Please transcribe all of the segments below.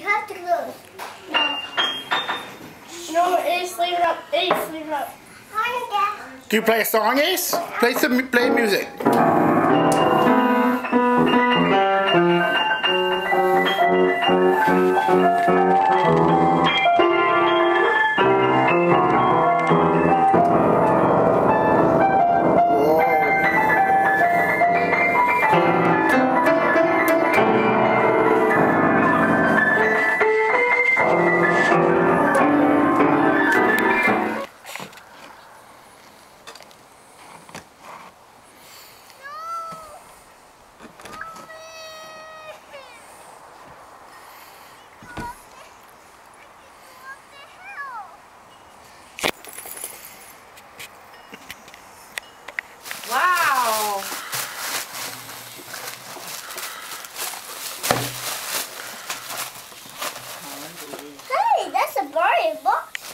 have to close. No. No, Ace, leave it up. Ace, leave it up. Do you play a song, Ace? Play music. Wow! Hey, that's a Barbie box.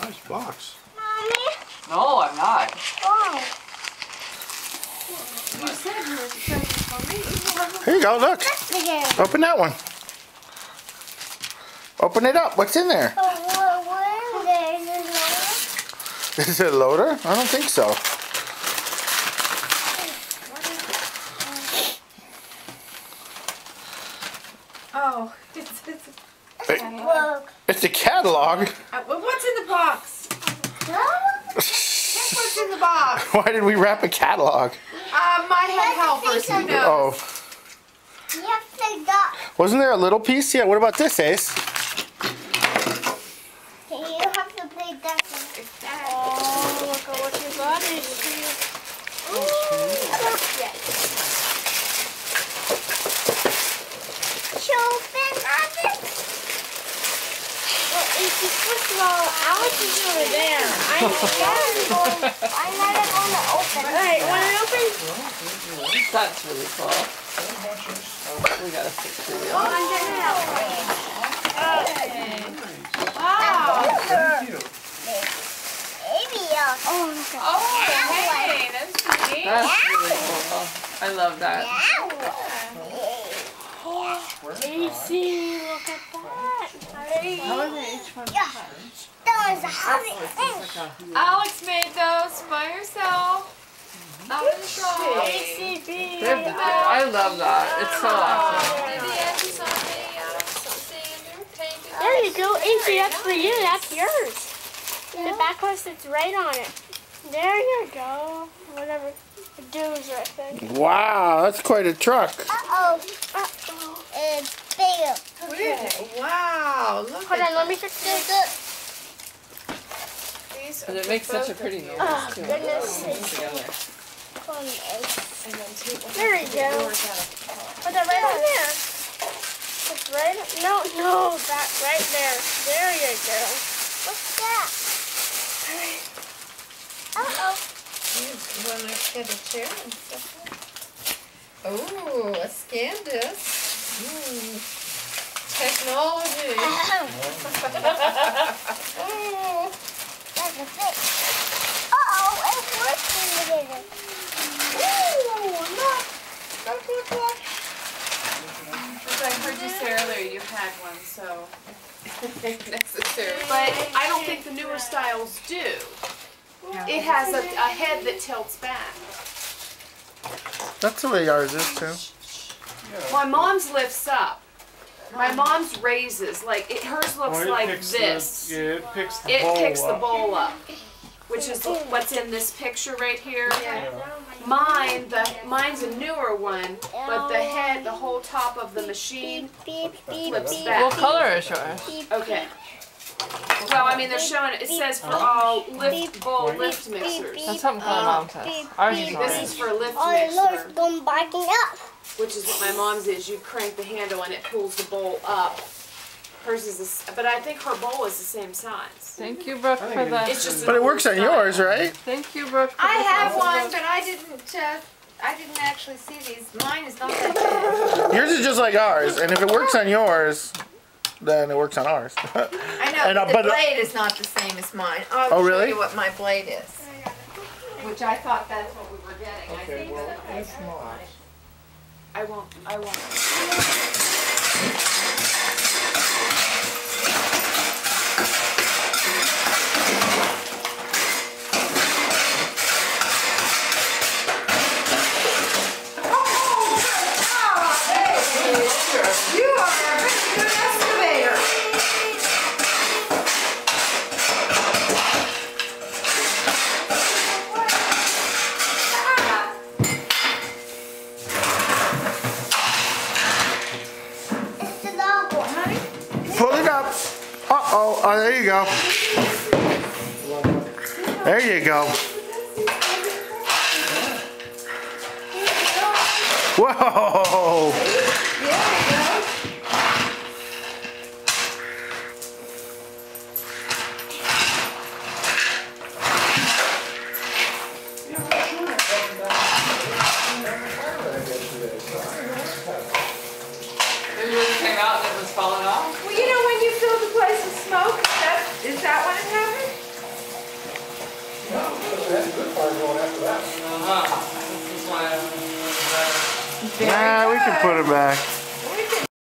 Nice box. Mommy. No, I'm not. Oh. You said you were excited for me. Here you go, look. That's bigger. Open that one. Open it up. What's in there? Oh, what is there? Is it a loader? I don't think so. Oh, Look. It's a catalog. what's in the box? What's in the box? Why did we wrap a catalog? My head helpers, who knows? Oh, You have to take that. wasn't there a little piece? Yeah, what about this, Ace? You have to play that one. Oh, look at what you got. First of all, Alex is over there. I'm never going to open. Alright, want it open? That's really cool. We gotta fix the wheel. Oh, I'm getting it out. Wow! Baby, oh, Oh, hey, that's neat. That's really cool. I love that. Easy, look at that. How are they each one? That was a heavy thing. Alex made those by herself. Out in the shop. I love that. It's so awesome. There you go, Easy, that's for you, that's yours. The back one sits right on it. There you go. Whatever it does, I think. Wow, that's quite a truck. Uh-oh. Uh-oh. It's bigger. Wow, look Hold at on, let me fix this. these. And it makes such a pretty noise, Oh, too. goodness. Together. There you go. Put that right on there. It's right. No, that right there. There you go. What's that? Uh-oh. You want to get a chair and stuff? Oh, a Scandus. Technology. That's a fit. Uh-oh, it's working together. Look. As I heard you say earlier, you had one, so necessary. But I don't think the newer styles do. It has a head that tilts back. That's the way ours is, too. My mom's lifts up. My mom's raises, like hers looks like this. It picks the It bowl picks the up. bowl up, which is what's in this picture right here. Yeah. Mine's a newer one, but the whole top of the machine flips back. What color is yours? Okay. Well, I mean, they're showing it says for all bowl lift mixers. That's something called mom says. Ours is This orange. is for a lift Oh, the Lord's mixer, going backing up. which is what my mom's is. You crank the handle and it pulls the bowl up. Hers is this, but I think her bowl is the same size. Thank you, Brooke, for that. It's just But it works on yours, right? Thank you, Brooke. For I this have awesome one, book. but I didn't actually see these. Mine is not that big. Yours is just like ours, and if it works on yours, then it works on ours. I know, And, but the but- blade is not the same as mine. I'll Oh, show really? you what my blade is. Which I thought that's what we were getting. I Okay, think well, that that's small. I won't. Pull it up. Uh-oh. Oh, there you go. There you go. Whoa! It really came out and it was falling off? Well, you know when you fill the place with smoke, is that when it happened? Uh-huh. This is why Yeah, we can put it back.